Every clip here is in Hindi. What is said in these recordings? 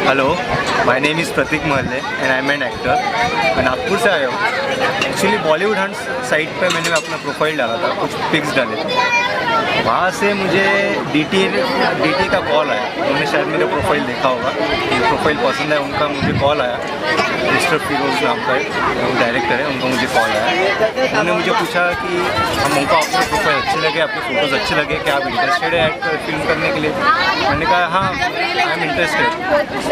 Hello, my name is Pratik Mahalle and I am an actor. मैं नागपुर से आया हूँ। एक्चुअली बॉलीवुड हंट्स साइट पे मैंने अपना प्रोफाइल डाला था, कुछ पिक्स डाले थे। वहाँ से मुझे डीटी का कॉल आया। उन्होंने शायद मेरा प्रोफाइल देखा होगा, प्रोफाइल पसंद है उनका। मुझे कॉल आया, मिस्टर फिरोज नाम का डायरेक्टर है, उनका मुझे कॉल आया। उन्होंने मुझे पूछा कि हमको आपके प्रोफाइल अच्छे लगे, आपके फ़ोटोज़ अच्छे लगे, क्या आप इंटरेस्टेड है एक्टर फिल्म करने के लिए? मैंने कहा हाँ, आई एम इंटरेस्टेड।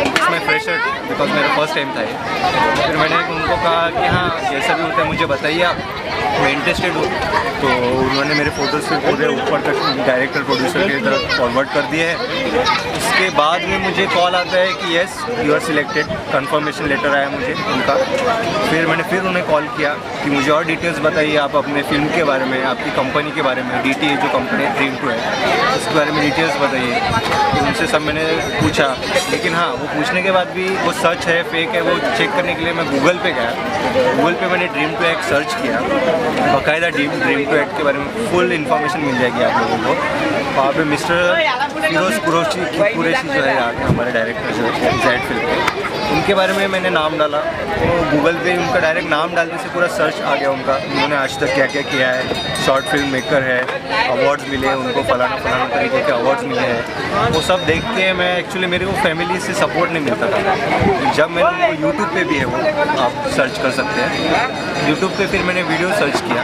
इसमें फ्रेशर बिकॉज मेरा फर्स्ट टाइम था ये। फिर मैंने उनको कहा कि हाँ, जैसा भी होता है मुझे बताइए आप, मैं इंटरेस्टेड हूँ। तो उन्होंने मेरे फ़ोटोज़ से पूरे ऊपर तक डायरेक्टर प्रोड्यूसर की तरफ फॉरवर्ड कर दिए हैं। उसके बाद में मुझे कॉल आता है कि yes you are selected, confirmation letter आया मुझे उनका। फिर मैंने उन्हें कॉल किया कि मुझे और डिटेल्स बताइए आप अपने फ़िल्म के बारे में, आपकी कंपनी के बारे में, डीटी जो कंपनी ड्रीम2 है उसके बारे में डिटेल्स बताइए। तो उनसे सब मैंने पूछा, लेकिन हाँ, वो पूछने के बाद भी वो सच है फेक है वो चेक करने के लिए मैं गूगल पे गया। गूगल पे मैंने ड्रीम2 एक्ट सर्च किया, बाकायदा ड्रीम2 एक्ट के बारे में फुल इन्फॉर्मेशन मिल जाएगी आप लोगों को। वहाँ पे मिस्टर फिरोज कुरैशी जो है यहाँ के हमारे डायरेक्टर जो है जेड फिल्म के, उनके बारे में मैंने नाम डाला। तो गूगल पे उनका डायरेक्ट नाम डालने से पूरा सर्च आ गया उनका, उन्होंने आज तक क्या क्या किया है, शॉर्ट फिल्म मेकर है, अवार्ड्स मिले उनको, फलाना तरीके के अवार्ड्स मिले हैं। वो सब देख के मैं एक्चुअली मेरे को फैमिली से सपोर्ट नहीं मिलता था। जब मैंने उनको यूट्यूब पे भी है, वो आप सर्च कर सकते हैं यूट्यूब पे। फिर मैंने वीडियो सर्च किया,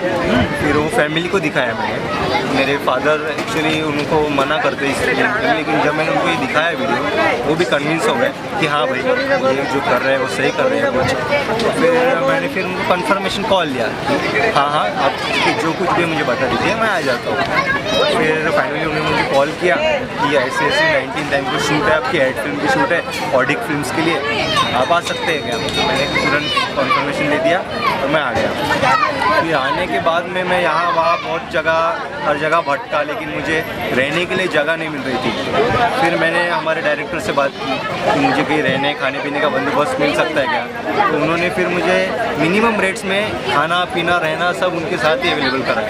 फिर वो फैमिली को दिखाया मैंने। मेरे फादर एक्चुअली उनको मना करते इस फिल्म के लिए, लेकिन जब मैंने उनको ये दिखाया वीडियो, वो भी कन्विंस हो गए कि हाँ भाई ये जो कर रहे हैं वो सही कर रहे हैं कुछ। तो फिर उनको कंफर्मेशन कॉल लिया कि हाँ आप जो कुछ भी मुझे बता दीजिए, मैं आ जाता हूँ। फिर फाइनली उन्होंने मुझे कॉल किया कि ऐसे 19 टाइम को शूट है, आपकी एड फिल्म की शूट है ऑडिक फिल्म्स के लिए, आप आ सकते हैं क्या? मैंने तुरंत कंफर्मेशन ले दिया और मैं आ गया। फिर आने के बाद में मैं यहाँ वहाँ बहुत हर जगह भटका, लेकिन मुझे रहने के लिए जगह नहीं मिल रही थी। फिर मैंने हमारे डायरेक्टर से बात की कि मुझे कहीं रहने खाने पीने का बंदोबस्त मिल सकता है क्या? तो उन्होंने फिर मुझे मिनिमम रेट्स में खाना पीना रहना सब उनके साथ ही अवेलेबल करा।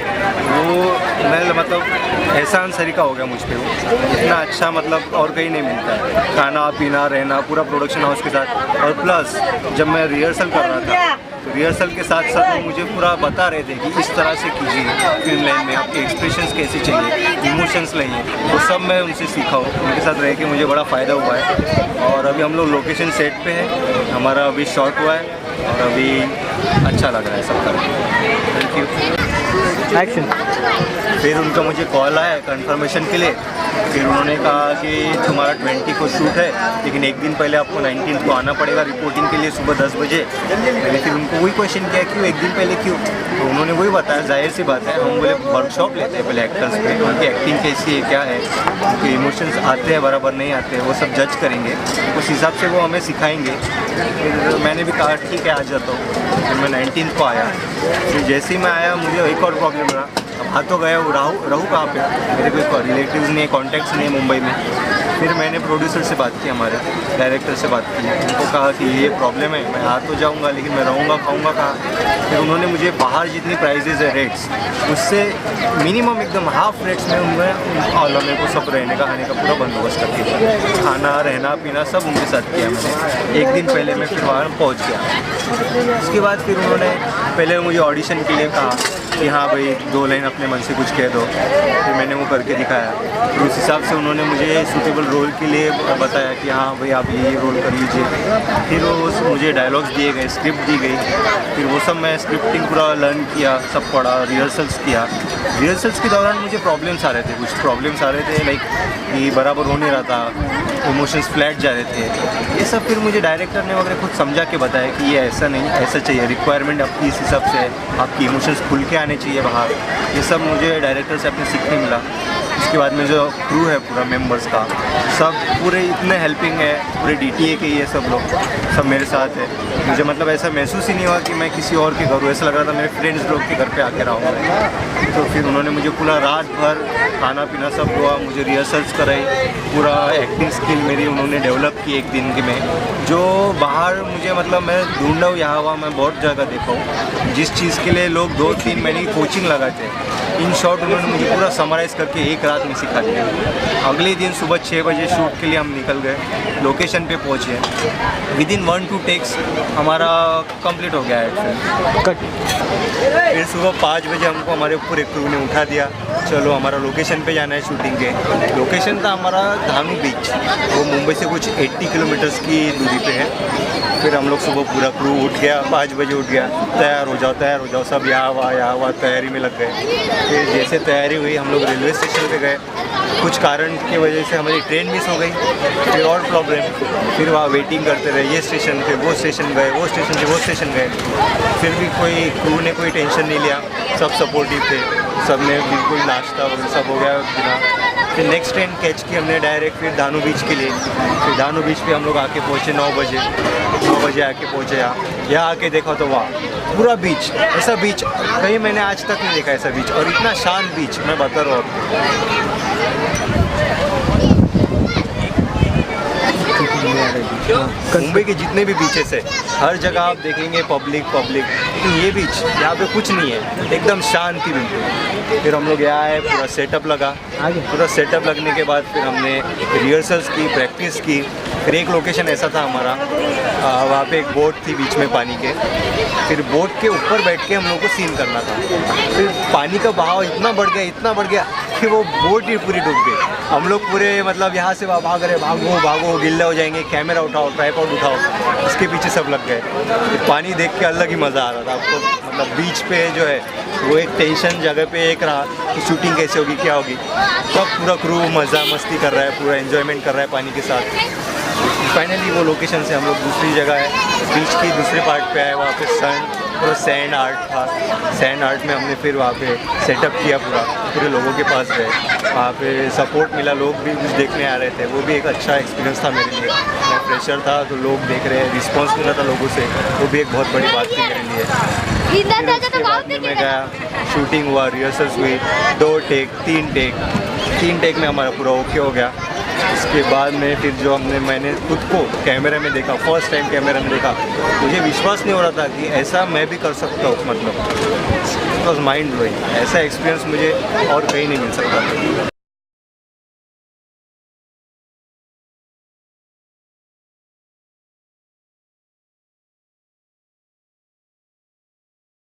वो मैं मतलब एहसान सरीका हो गया मुझ पर, वो इतना अच्छा मतलब और कहीं नहीं मिलता है, खाना पीना रहना पूरा प्रोडक्शन हाउस के साथ। और प्लस जब मैं रिहर्सल कर रहा था, तो रिहर्सल के साथ साथ वो मुझे पूरा बता रहे थे कि इस तरह से कीजिए फिल्म लाइन में, आपके एक्सप्रेशंस कैसे चाहिए, इमोशंस लाइए, वो सब मैं उनसे सीखा हूँ। उनके साथ रह के मुझे बड़ा फ़ायदा हुआ है। और अभी हम लोग लोकेशन सेट पे हैं, हमारा अभी शॉट हुआ है और अभी अच्छा लग रहा है सब करके। Thank you. एक्शन। फिर उनका मुझे कॉल आया कंफर्मेशन के लिए। फिर उन्होंने कहा कि तुम्हारा 20 को शूट है, लेकिन एक दिन पहले आपको 19 को आना पड़ेगा रिपोर्टिंग के लिए सुबह 10 बजे। मैंने फिर उनको वही क्वेश्चन किया क्यों एक दिन पहले क्यों? तो उन्होंने वही बताया, जाहिर सी बात है हम बोले वर्कशॉप लेते हैं पहले एक्टर्स पे, उनकी एक्टिंग कैसी है, क्या है, उनके इमोशंस आते हैं बराबर नहीं आते हैं, वो सब जज करेंगे, उस हिसाब से वो हमें सिखाएंगे। फिर मैंने भी कहा ठीक है आ जाता हूँ। फिर मैं 19 को आया। फिर जैसे ही मैं आया मुझे एक और प्रॉब्लम रहा, अब आ तो गया वो रहूँ कहाँ पे? मेरे कोई रिलेटिव्स नहीं है, कॉन्टैक्ट्स नहीं है मुंबई में। फिर मैंने प्रोड्यूसर से बात की, हमारे डायरेक्टर से बात की, उनको कहा कि ये प्रॉब्लम है, मैं आ तो जाऊँगा लेकिन मैं रहूँगा खाऊँगा कहाँ? फिर उन्होंने मुझे बाहर जितनी प्राइजेज़ है रेट्स, उससे मिनिमम एकदम हाफ रेट्स में मेरे को सब रहने का खाने का पूरा बंदोबस्त करके दिया। खाना रहना पीना सब उनके साथ किया मैंने। एक दिन पहले मैं फिर वहाँ पहुँच गया। उसके बाद फिर उन्होंने पहले मुझे ऑडिशन के लिए कहा कि हाँ भाई 2 लाइन अपने मन से कुछ कह दो। फिर मैंने वो करके दिखाया। फिर उस हिसाब से उन्होंने मुझे सूटेबल रोल के लिए बताया कि हाँ भाई आप ये रोल कर लीजिए। फिर वो मुझे डायलॉग्स दिए गए, स्क्रिप्ट दी गई। फिर वो सब मैं स्क्रिप्टिंग पूरा लर्न किया, सब पढ़ा, रिहर्सल्स किया। रिहर्सल्स के दौरान मुझे प्रॉब्लम्स आ रहे थे, कुछ प्रॉब्लम्स आ रहे थे लाइक कि बराबर हो नहीं रहा था, इमोशंस फ्लैट जा रहे थे। ये सब फिर मुझे डायरेक्टर ने वगैरह खुद समझा के बताया कि ये ऐसा नहीं, ऐसा चाहिए, रिक्वायरमेंट आपकी इस हिसाब से है, आपकी इमोशंस खुल के आने चाहिए बाहर। ये सब मुझे डायरेक्टर से अपने सीखने मिला। उसके बाद में जो क्रू है पूरा मेंबर्स का सब पूरे इतने हेल्पिंग है, पूरे डीटीए के ये सब लोग सब मेरे साथ है। मुझे मतलब ऐसा महसूस ही नहीं हुआ कि मैं किसी और के घर हूँ, ऐसा लग रहा था मेरे फ्रेंड्स लोग के घर पे आके रहा हूँ। तो फिर उन्होंने मुझे पूरा रात भर खाना पीना सब हुआ, मुझे रिहर्सल्स कराई, पूरा एक्टिंग स्किल मेरी उन्होंने डेवलप की एक दिन के में। जो बाहर मुझे मतलब मैं ढूंढा हूँ यहाँ वहाँ मैं बहुत जगह देखा हूँ, जिस चीज़ के लिए लोग 2-3 महीने की कोचिंग लगाते हैं इन शॉर्ट उन्होंने मुझे पूरा समराइज़ करके एक रात में सिखा दिया। अगले दिन सुबह 6 बजे शूट के लिए हम निकल गए, लोकेशन पे पहुँचे, विदिन 1-2 टेक्स हमारा कंप्लीट हो गया है कट। फिर सुबह 5 बजे हमको हमारे पूरे क्रू ने उठा दिया, चलो हमारा लोकेशन पे जाना है शूटिंग के। लोकेशन था हमारा धानू बीच, वो मुंबई से कुछ 80 किलोमीटर्स की दूरी पे है। फिर हम लोग सुबह पूरा क्रू उठ गया, 5 बजे उठ गया, तैयार हो जाओ सब यहाँ वहाँ तैयारी में लग गए। फिर जैसे तैयारी हुई हम लोग रेलवे स्टेशन पे गए, कुछ कारण की वजह से हमारी ट्रेन मिस हो गई, फिर और प्रॉब्लम। फिर वहाँ वेटिंग करते रहे, ये स्टेशन पे वो स्टेशन गए, वो स्टेशन से वो स्टेशन गए। फिर भी कोई क्रू ने कोई टेंशन नहीं लिया, सब सपोर्टिव थे, सब ने बिल्कुल नाश्ता वगैरह सब हो गया बिना। फिर नेक्स्ट ट्रेन कैच की हमने डायरेक्ट फिर धानू बीच के लिए। फिर धानू बीच पे हम लोग आके पहुँचे 9 बजे आके पहुँचे यहाँ आके देखा तो वाह, पूरा बीच, ऐसा बीच कहीं मैंने आज तक नहीं देखा ऐसा बीच, और इतना शांत बीच मैं बता रहा हूँ आपको। मुंबई के जितने भी बीचेस है हर जगह आप देखेंगे पब्लिक, लेकिन ये बीच यहाँ पे कुछ नहीं है, एकदम शांति बिल्कुल। फिर हम लोग यहाँ आए, पूरा सेटअप लगा, पूरा सेटअप लगने के बाद फिर हमने रिहर्सल्स की, प्रैक्टिस की। फिर एक लोकेशन ऐसा था हमारा, वहाँ पे एक बोट थी बीच में पानी के, फिर बोट के ऊपर बैठ के हम लोग को सीन करना था। फिर पानी का बहाव इतना बढ़ गया कि वो बोट ही पूरी डूब गई। हम लोग पूरे मतलब यहाँ से वहाँ भाग रहे, भागो गिल्ले हो जाएंगे, कैमरा उठाओ, ट्राइपॉड उठाओ, उसके पीछे सब लग गए। फिर पानी देख के अलग ही मज़ा आ रहा था आपको, मतलब बीच पे जो है वो एक टेंशन जगह पे एक रहा कि शूटिंग कैसे होगी, क्या होगी। सब पूरा क्रू मज़ा मस्ती कर रहा है, पूरा एंजॉयमेंट कर रहा है पानी के साथ। फाइनली वो लोकेशन से हम लोग दूसरी जगह है, बीच की दूसरे पार्ट पे आए, वहाँ पे पूरा सैंड आर्ट था। सैंड आर्ट में हमने फिर वहाँ पे सेटअप किया, पूरे लोगों के पास गए, वहाँ पे सपोर्ट मिला, लोग भी कुछ देखने आ रहे थे, वो भी एक अच्छा एक्सपीरियंस था मेरे लिए। मैं फ्रेशर था तो लोग देख रहे हैं, रिस्पॉन्स मिला था लोगों से, वो भी एक बहुत बड़ी बात थी मेरे लिए। फिर उसके बाद में मैं गया, शूटिंग हुआ, रिहर्सल्स हुई, 2 टेक 3 टेक में हमारा पूरा ओके हो गया। उसके बाद में फिर जो मैंने खुद को कैमरे में देखा, फर्स्ट टाइम कैमरे में देखा, मुझे विश्वास नहीं हो रहा था कि ऐसा मैं भी कर सकता हूँ। मतलब इट वॉज माइंड ब्लोइंग, ऐसा एक्सपीरियंस मुझे और कहीं नहीं मिल सकता।